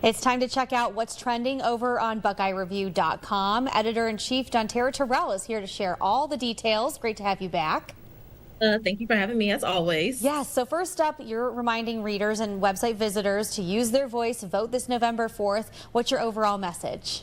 It's time to check out what's trending over on BuckeyeReview.com. Editor-in-Chief Dontaira Terrell is here to share all the details. Great to have you back. Thank you for having me, as always. Yes, so first up, you're reminding readers and website visitors to use their voice, vote this November 4th. What's your overall message?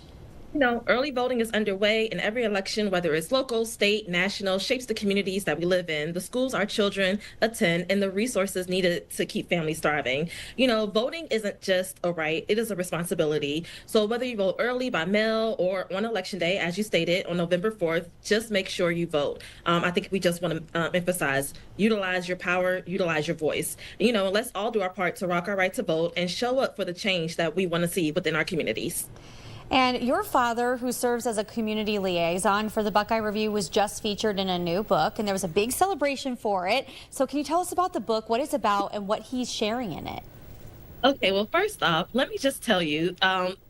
Early voting is underway, and every election, whether it's local, state, national, shapes the communities that we live in, the schools our children attend, and the resources needed to keep families thriving. Voting isn't just a right, it is a responsibility. So whether you vote early by mail or on election day, as you stated, on November 4th, just make sure you vote. I think we just want to emphasize, utilize your power, utilize your voice. Let's all do our part to rock our right to vote and show up for the change that we want to see within our communities. And your father, who serves as a community liaison for the Buckeye Review, was just featured in a new book, and there was a big celebration for it. So can you tell us about the book, what it's about, and what he's sharing in it? Okay, well, first off, let me just tell you,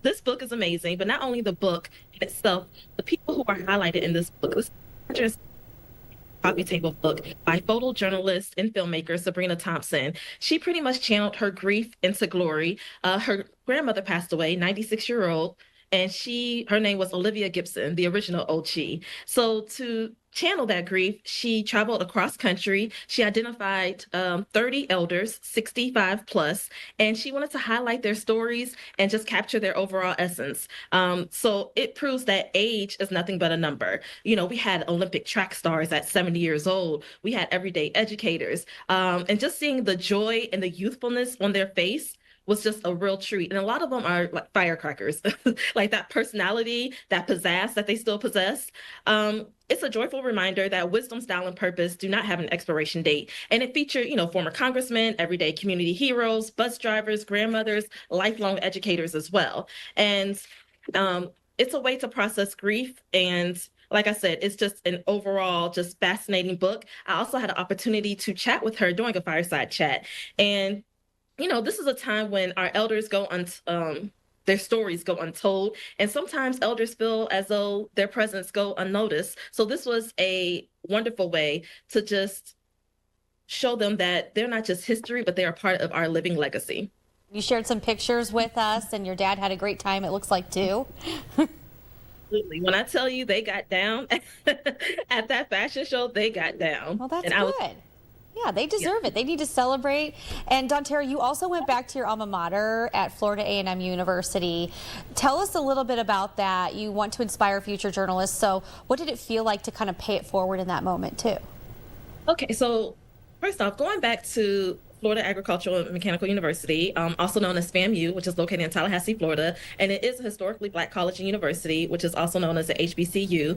this book is amazing, but not only the book in itself, the people who are highlighted in this book. This is a coffee table book by photojournalist and filmmaker Sabrina Thompson. She pretty much channeled her grief into glory. Her grandmother passed away, 96-year-old, and her name was Olivia Gibson, the original Ochi. So to channel that grief, she traveled across country. She identified 30 elders, 65 plus, and she wanted to highlight their stories and just capture their overall essence. So it proves that age is nothing but a number. We had Olympic track stars at 70 years old. We had everyday educators. And just seeing the joy and the youthfulness on their face was just a real treat. And a lot of them are like firecrackers, like that personality, that pizzazz that they still possess. It's a joyful reminder that wisdom, style, and purpose do not have an expiration date. And it featured, former congressmen, everyday community heroes, bus drivers, grandmothers, lifelong educators as well. And it's a way to process grief. And like I said, it's just an overall just fascinating book. I also had an opportunity to chat with her during a fireside chat. And this is a time when our elders their stories go untold, and sometimes elders feel as though their presence go unnoticed. So this was a wonderful way to just show them that they're not just history, but they are part of our living legacy. You shared some pictures with us, and your dad had a great time, it looks like, too. Absolutely. When I tell you they got down at that fashion show, they got down. Well, that's good. Yeah, they deserve it. They need to celebrate. And Dontaira, you also went back to your alma mater at Florida A&M University. Tell us a little bit about that. You want to inspire future journalists. So what did it feel like to kind of pay it forward in that moment, too? Okay, so first off, going back to Florida Agricultural and Mechanical University, also known as FAMU, which is located in Tallahassee, Florida, and it is a historically Black college and university, which is also known as the HBCU.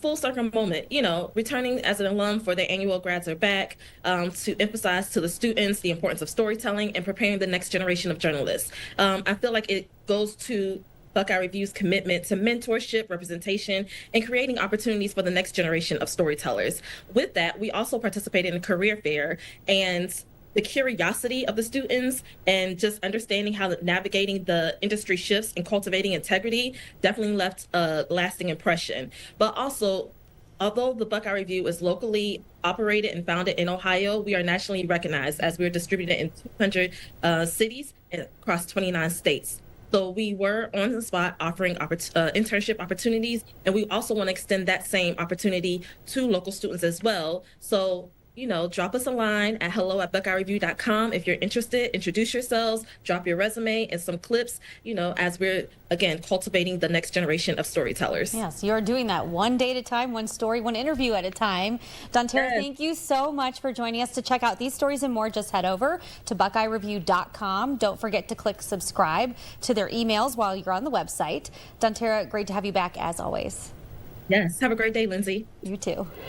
Full circle moment, returning as an alum for their annual Grads Are Back, to emphasize to the students the importance of storytelling and preparing the next generation of journalists. I feel like it goes to Buckeye Review's commitment to mentorship, representation, and creating opportunities for the next generation of storytellers. With that, we also participated in a career fair, and the curiosity of the students and just understanding how navigating the industry shifts and cultivating integrity definitely left a lasting impression. But also, although the Buckeye Review is locally operated and founded in Ohio, we are nationally recognized as we're distributed in 200 cities and across 29 states. So we were on the spot offering internship opportunities, and we also want to extend that same opportunity to local students as well. So drop us a line at hello@buckeyeReview.com if you're interested. Introduce yourselves, drop your resume and some clips, as we're, again, cultivating the next generation of storytellers. Yes, you're doing that one day at a time, one story, one interview at a time. Dontaira, Yes. Thank you so much for joining us. To check out these stories and more, just head over to BuckeyeReview.com. Don't forget to click subscribe to their emails while you're on the website. Dontaira, great to have you back as always. Yes. Have a great day, Lindsay. You too.